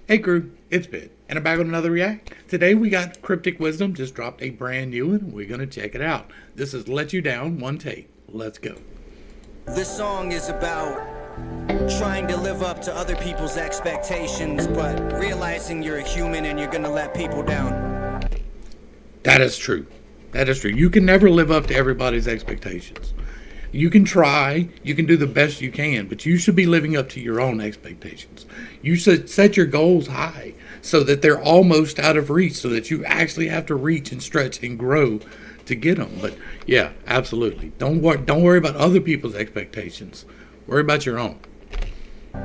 Hey crew, it's Pitt, and I'm back with another react. Today we got Cryptic Wisdom, just dropped a brand new one. We're going to check it out. This is Let You Down, one take. Let's go. This song is about trying to live up to other people's expectations, but realizing you're a human and you're going to let people down. That is true. That is true. You can never live up to everybody's expectations. You can try, you can do the best you can, but you should be living up to your own expectations. You should set your goals high so that they're almost out of reach, so that you actually have to reach and stretch and grow to get them. But yeah, absolutely. Don't worry about other people's expectations. Worry about your own. I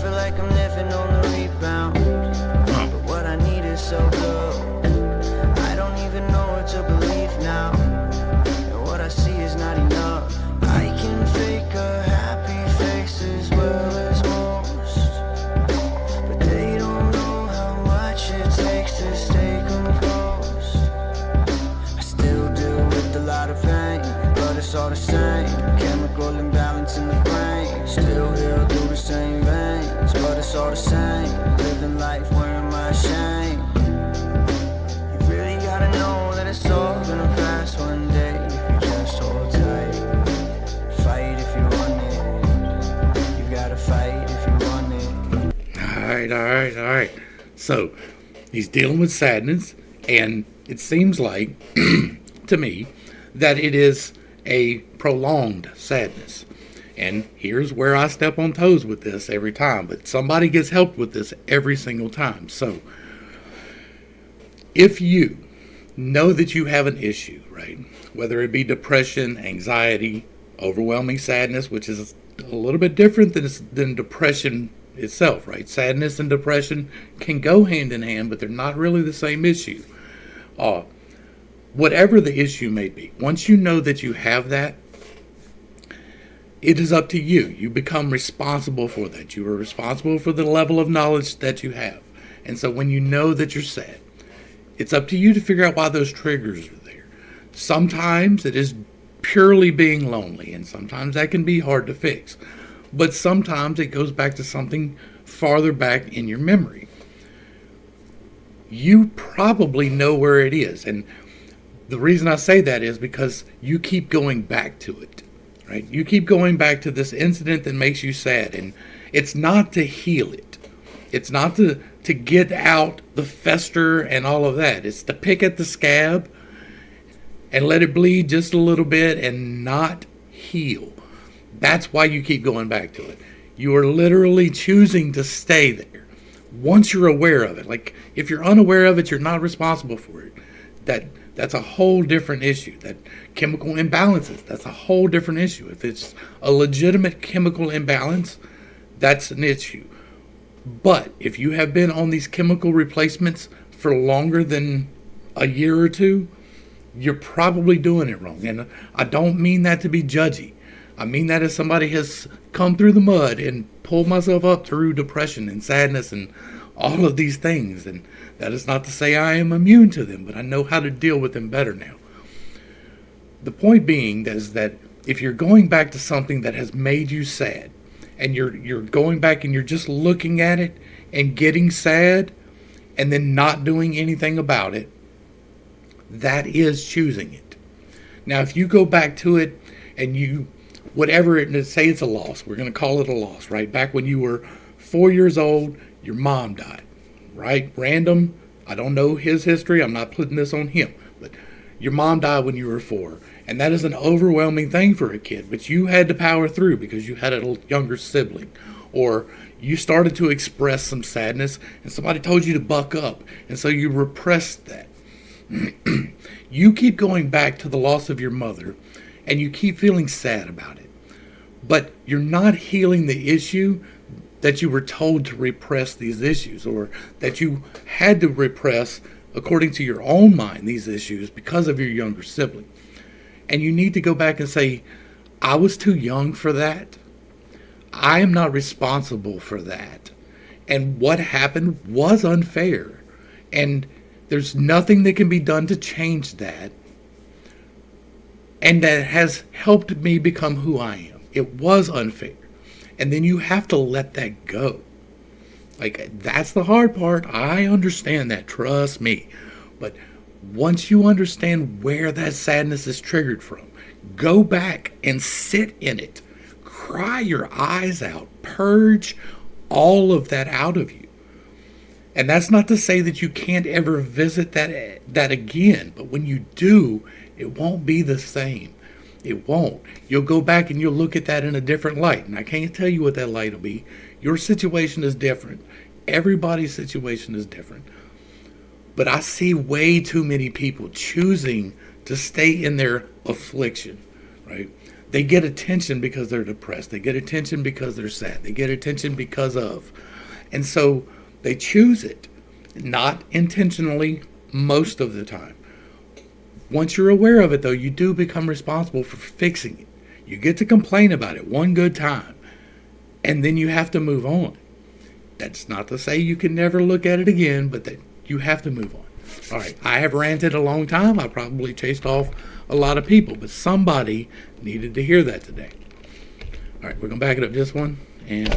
feel like I'm living on the rebound, but what I need is so good. I don't even know what to believe now, and what I see is not enough. I can fake a happy face as well as most, but they don't know how much it takes to stay composed. I still deal with a lot of pain, but it's all the same. Chemical imbalance in the brain, still heal through the same veins, but it's all the same. Living life wearing my shame. You really gotta know that it's all gonna pass one day if you just hold tight. Fight if you want it. You gotta fight if you want it. All right. So, he's dealing with sadness, and it seems like, to me, that it is a prolonged sadness. And here's where I step on toes with this every time, but somebody gets helped with this every single time. So, if you know that you have an issue, right, whether it be depression, anxiety, overwhelming sadness, which is a little bit different than depression itself, right? Sadness and depression can go hand in hand, but they're not really the same issue. Whatever the issue may be, once you know that you have that, it is up to you. You become responsible for that. You are responsible for the level of knowledge that you have. And so when you know that you're sad, it's up to you to figure out why those triggers are there. Sometimes it is purely being lonely, and sometimes that can be hard to fix. But sometimes it goes back to something farther back in your memory. You probably know where it is, and the reason I say that is because you keep going back to it, right? You keep going back to this incident that makes you sad, and it's not to heal it. It's not to get out the fester and all of that. It's to pick at the scab and let it bleed just a little bit and not heal. That's why you keep going back to it. You are literally choosing to stay there. Once you're aware of it, like if you're unaware of it, you're not responsible for it. That's a whole different issue. That chemical imbalances, that's a whole different issue. If it's a legitimate chemical imbalance, that's an issue. But if you have been on these chemical replacements for longer than a year or two, you're probably doing it wrong. And I don't mean that to be judgy. I mean that as somebody has come through the mud and pulled myself up through depression and sadness and all of these things. And that is not to say I am immune to them, but I know how to deal with them better now. The point being is that if you're going back to something that has made you sad, and you're going back and you're just looking at it and getting sad and then not doing anything about it, that is choosing it. Now, if you go back to it and you, whatever it is, say it's a loss, we're going to call it a loss, right? Back when you were 4 years old, your mom died, right? Random. I don't know his history. I'm not putting this on him, but your mom died when you were 4. And that is an overwhelming thing for a kid, but you had to power through because you had a younger sibling, or you started to express some sadness and somebody told you to buck up, and so you repressed that. You keep going back to the loss of your mother and you keep feeling sad about it, but you're not healing the issue that you were told to repress these issues, or that you had to repress according to your own mind these issues because of your younger sibling. And you need to go back and say, I was too young for that. I am not responsible for that. And what happened was unfair. And there's nothing that can be done to change that. And that has helped me become who I am. It was unfair. And then you have to let that go. Like, that's the hard part. I understand that. Trust me. But once you understand where that sadness is triggered from, go back and sit in it. Cry your eyes out. Purge all of that out of you. And that's not to say that you can't ever visit that again. But when you do, it won't be the same. It won't. You'll go back and you'll look at that in a different light. And I can't tell you what that light will be. Your situation is different. Everybody's situation is different. But I see way too many people choosing to stay in their affliction, right? They get attention because they're depressed. They get attention because they're sad. They get attention because of. And so they choose it, not intentionally most of the time. Once you're aware of it, though, you do become responsible for fixing it. You get to complain about it one good time, and then you have to move on. That's not to say you can never look at it again, but that you have to move on. All right, I have ranted a long time. I probably chased off a lot of people, but somebody needed to hear that today. All right, we're going to back it up just one. And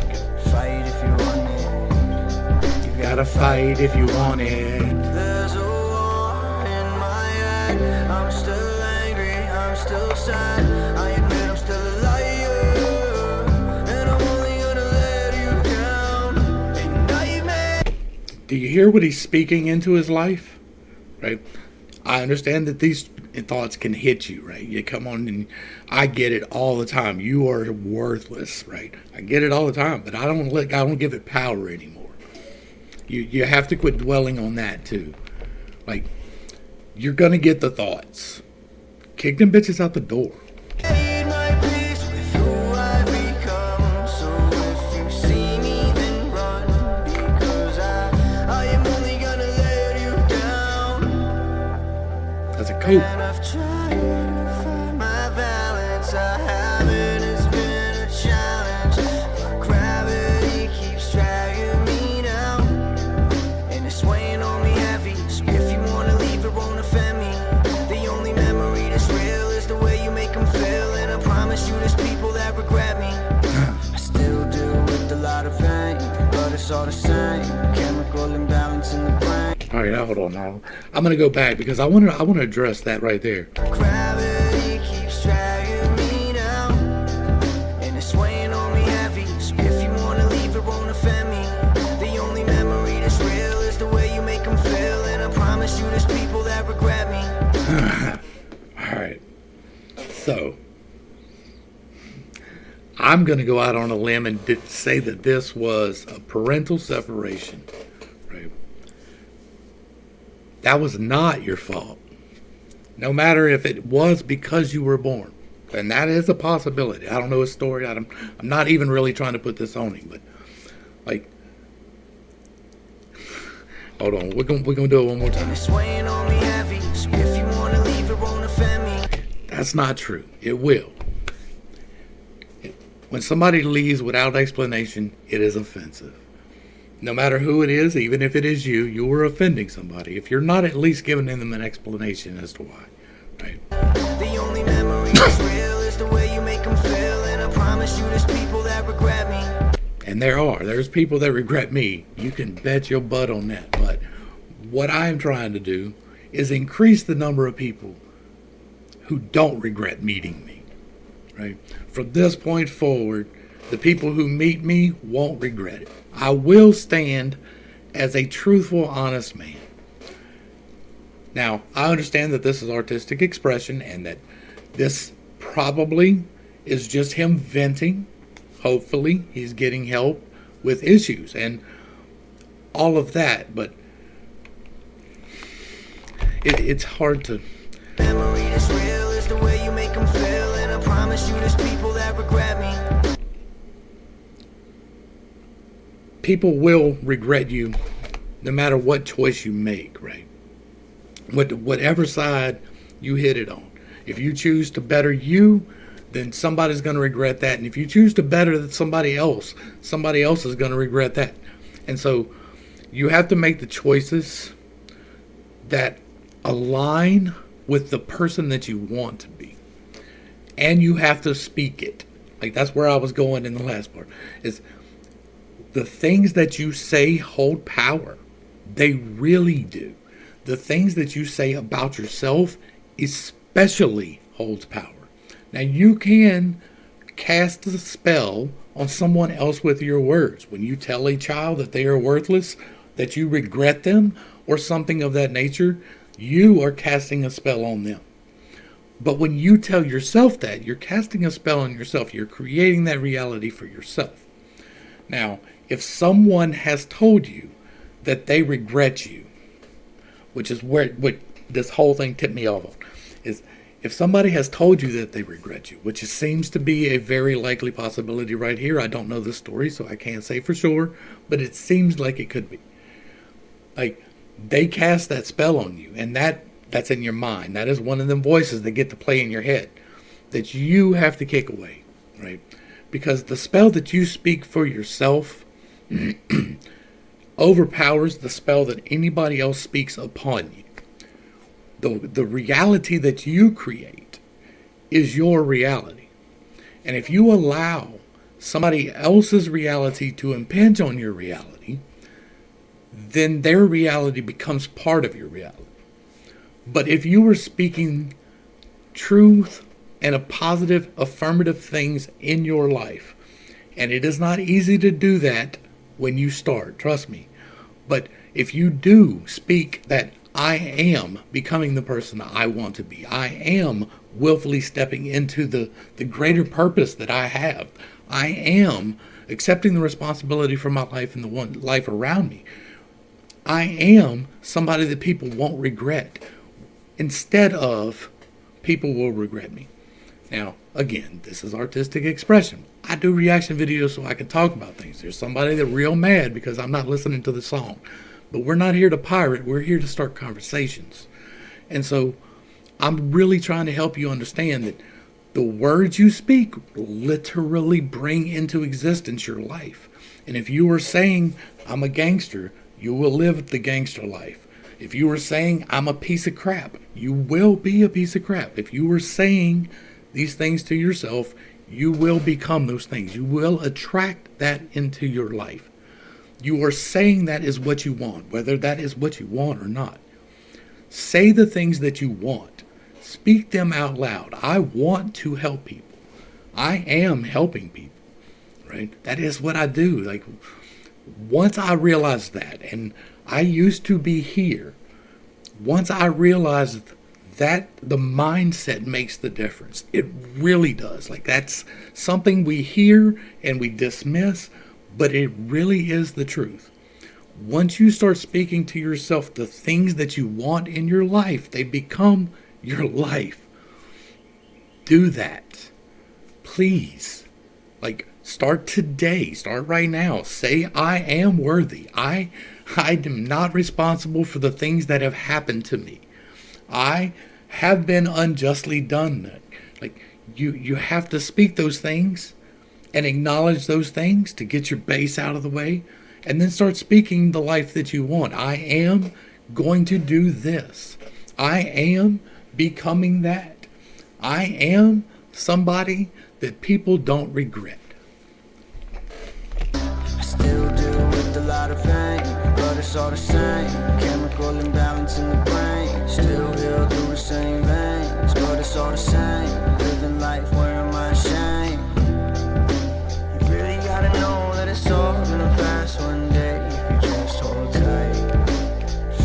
Fight if you want it. you got to fight if you want it. There's a war in my head. I'm still angry, I'm still sad. I admit I'm still a liar, and I'm only gonna let you down. A nightmare. Do you hear what he's speaking into his life? Right? I understand that these thoughts can hit you, right? You come on and I get it all the time. You are worthless, right? I get it all the time, but I don't give it power anymore. You have to quit dwelling on that too. Like, you're gonna get the thoughts. Kick them bitches out the door. Made my peace with who I've become. So if you see me, then run, because I am only gonna let you down. That's a coat. And I've tried to find my balance. I haven't. It's been a challenge. But gravity keeps dragging me down, and it's weighing on me heavy. So if you wanna leave, it won't offend me. The only memory that's real is the way you make them feel. And I promise you, there's people that regret me. I still deal with a lot of pain, but it's all the same. Chemical imbalance in the brain. All right, now hold on now. I'm gonna go back because I want to address that right there. Gravity keeps dragging me down, and it's weighing on me heavy. So if you wanna leave, it won't offend me. The only memory that's real is the way you make them feel. And I promise you, there's people that regret me. All right. So, I'm going to go out on a limb and say that this was a parental separation. Right? That was not your fault. No matter if it was because you were born. And that is a possibility. I don't know his story. I'm not even really trying to put this on him. But, like, hold on. We're gonna do it one more time. And it's weighing on me heavy. So if you wanna leave, it won't offend me. That's not true. It will. When somebody leaves without explanation, it is offensive. No matter who it is, even if it is you, you are offending somebody if you're not at least giving them an explanation as to why. Right? The only memory that's real is the way you make them feel. And I promise you, there's people that regret me. And there's people that regret me. You can bet your butt on that. But what I'm trying to do is increase the number of people who don't regret meeting me. Right? From this point forward, the people who meet me won't regret it. I will stand as a truthful, honest man. Now, I understand that this is artistic expression and that this probably is just him venting. Hopefully, he's getting help with issues and all of that, but it's hard to... Memory that's real is the way you make them feel. And I promise you, there's people that regret me. People will regret you no matter what choice you make, right? Whatever side you hit it on. If you choose to better you, then somebody's going to regret that. And if you choose to better somebody else is going to regret that. And so you have to make the choices that align with the person that you want to be. And you have to speak it. Like, that's where I was going in the last part. Is the things that you say hold power. They really do. The things that you say about yourself especially holds power. Now, you can cast a spell on someone else with your words. When you tell a child that they are worthless, that you regret them, or something of that nature, you are casting a spell on them. But when you tell yourself that, you're casting a spell on yourself. You're creating that reality for yourself. Now, if someone has told you that they regret you, which is what this whole thing tipped me off on, is if somebody has told you that they regret you, which seems to be a very likely possibility right here. I don't know the story, so I can't say for sure, but it seems like it could be. Like, they cast that spell on you, and that's in your mind. That is one of them voices that get to play in your head that you have to kick away, right? Because the spell that you speak for yourself overpowers the spell that anybody else speaks upon you. The reality that you create is your reality. And if you allow somebody else's reality to impinge on your reality, then their reality becomes part of your reality. But if you are speaking truth and a positive, affirmative things in your life, and it is not easy to do that when you start, trust me. But if you do speak that I am becoming the person I want to be, I am willfully stepping into the greater purpose that I have, I am accepting the responsibility for my life and the one life around me, I am somebody that people won't regret, instead of people will regret me. Now, again, this is artistic expression. I do reaction videos so I can talk about things. There's somebody that's real mad because I'm not listening to the song. But we're not here to pirate. We're here to start conversations. And so I'm really trying to help you understand that the words you speak literally bring into existence your life. And if you are saying, I'm a gangster, you will live the gangster life. If you are saying, I'm a piece of crap, you will be a piece of crap. If you are saying these things to yourself, you will become those things. You will attract that into your life. You are saying that is what you want, whether that is what you want or not. Say the things that you want. Speak them out loud. I want to help people. I am helping people, right? That is what I do. Like, once I realized that, and I used to be here, once I realized that the mindset makes the difference. It really does. Like, that's something we hear and we dismiss, but it really is the truth. Once you start speaking to yourself the things that you want in your life, they become your life. Do that. Please. Like, start today. Start right now. Say, I am worthy. I am not responsible for the things that have happened to me. I have been unjustly done. Like, you have to speak those things and acknowledge those things to get your base out of the way, and then start speaking the life that you want. I am going to do this. I am becoming that. I am somebody that people don't regret. I still deal with a lot of pain, but it's all the same. Chemical imbalance in the brain. Still heal through the same veins, but it's all the same. Living life wearing my shame. You really gotta know that it's all gonna pass one day. If you just hold tight,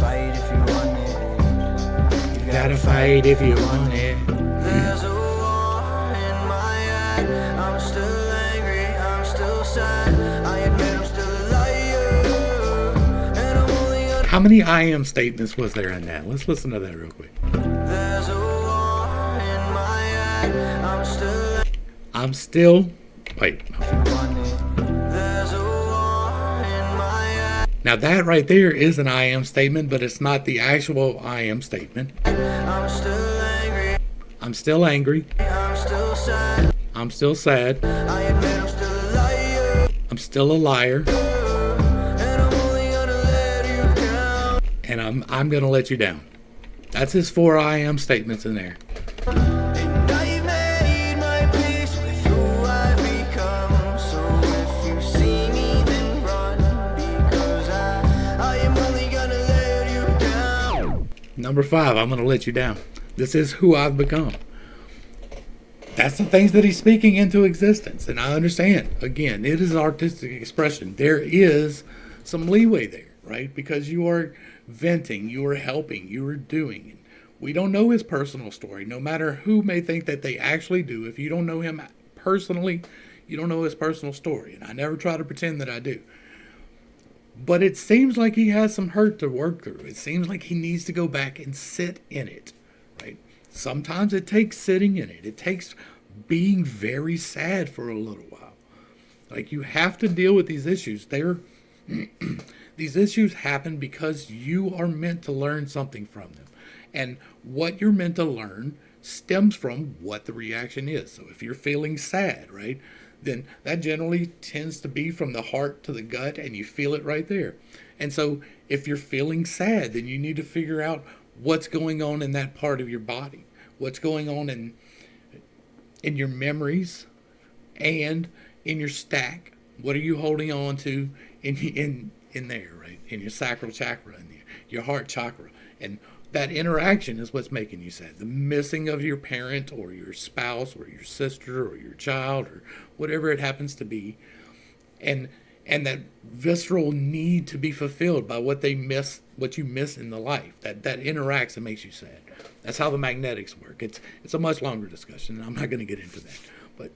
fight if you want it. You Gotta fight if you want it. There's a war in my head. I'm still angry, I'm still sad. I admit I'm still a liar, and I'm only a... How many I am statements was there in that? Let's listen to that real quick. There's a war in my head. I'm still... Wait. There's a war in my head. Now that right there is an I am statement, but it's not the actual I am statement. I'm still angry. I'm still angry. I'm still sad. I'm still sad. I admit I'm still a liar, I'm still a liar. and I'm only gonna let you down. And I'm going to let you down. That's his 4 I am statements in there. And I've made my peace with who I've Number 5, I'm going to let you down. This is who I've become. That's the things that he's speaking into existence. And I understand, again, it is artistic expression. There is some leeway there, right? Because you are venting, you are helping, you are doing. We don't know his personal story, no matter who may think that they actually do. If you don't know him personally, you don't know his personal story. And I never try to pretend that I do. But it seems like he has some hurt to work through. It seems like he needs to go back and sit in it, right? Sometimes it takes sitting in it. It takes being very sad for a little while. Like, you have to deal with these issues. These issues happen because you are meant to learn something from them. And what you're meant to learn stems from what the reaction is. So if you're feeling sad, right, then that generally tends to be from the heart to the gut, and you feel it right there. And so if you're feeling sad, then you need to figure out what's going on in that part of your body, what's going on in your memories and in your stack. What are you holding on to in there, right? In your sacral chakra and your heart chakra. And that interaction is what's making you sad. The missing of your parent or your spouse or your sister or your child or whatever it happens to be. And that visceral need to be fulfilled by what you miss in the life. That interacts and makes you sad. That's how the magnetics work. It's a much longer discussion, and I'm not going to get into that. But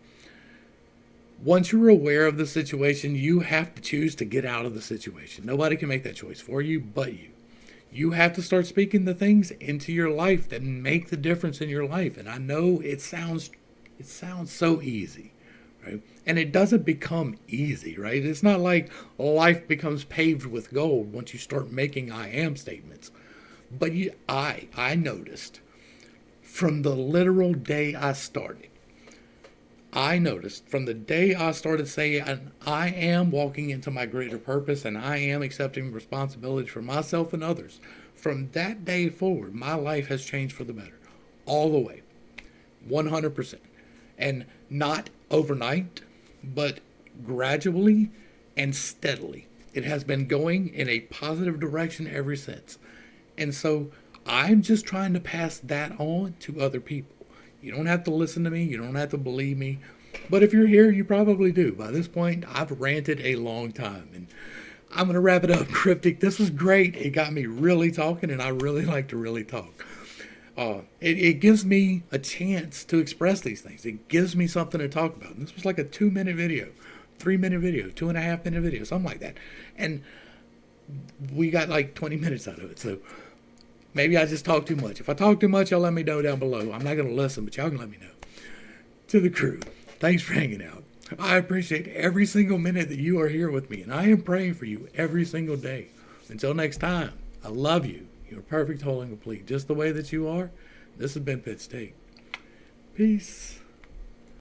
once you're aware of the situation, you have to choose to get out of the situation. Nobody can make that choice for you but you. You have to start speaking the things into your life that make the difference in your life. And I know it sounds so easy, right? And it doesn't become easy, right? It's not like life becomes paved with gold once you start making I am statements. But I noticed from the literal day I started, from the day I started saying I am walking into my greater purpose and I am accepting responsibility for myself and others, from that day forward, my life has changed for the better. All the way. 100%. And not overnight, but gradually and steadily. It has been going in a positive direction ever since. And so I'm just trying to pass that on to other people. You don't have to listen to me. You don't have to believe me. But if you're here, you probably do. By this point, I've ranted a long time. And I'm going to wrap it up, Cryptic. This was great. It got me really talking, and I really like to really talk. It gives me a chance to express these things. It gives me something to talk about. And this was like a 2-minute video, 3-minute video, 2.5-minute video, something like that. And we got like 20 minutes out of it. So maybe I just talk too much. If I talk too much, y'all let me know down below. I'm not going to listen, but y'all can let me know. To the crew, thanks for hanging out. I appreciate every single minute that you are here with me, and I am praying for you every single day. Until next time, I love you. You're perfect, whole, and complete, just the way that you are. This has been Pittstake. Peace.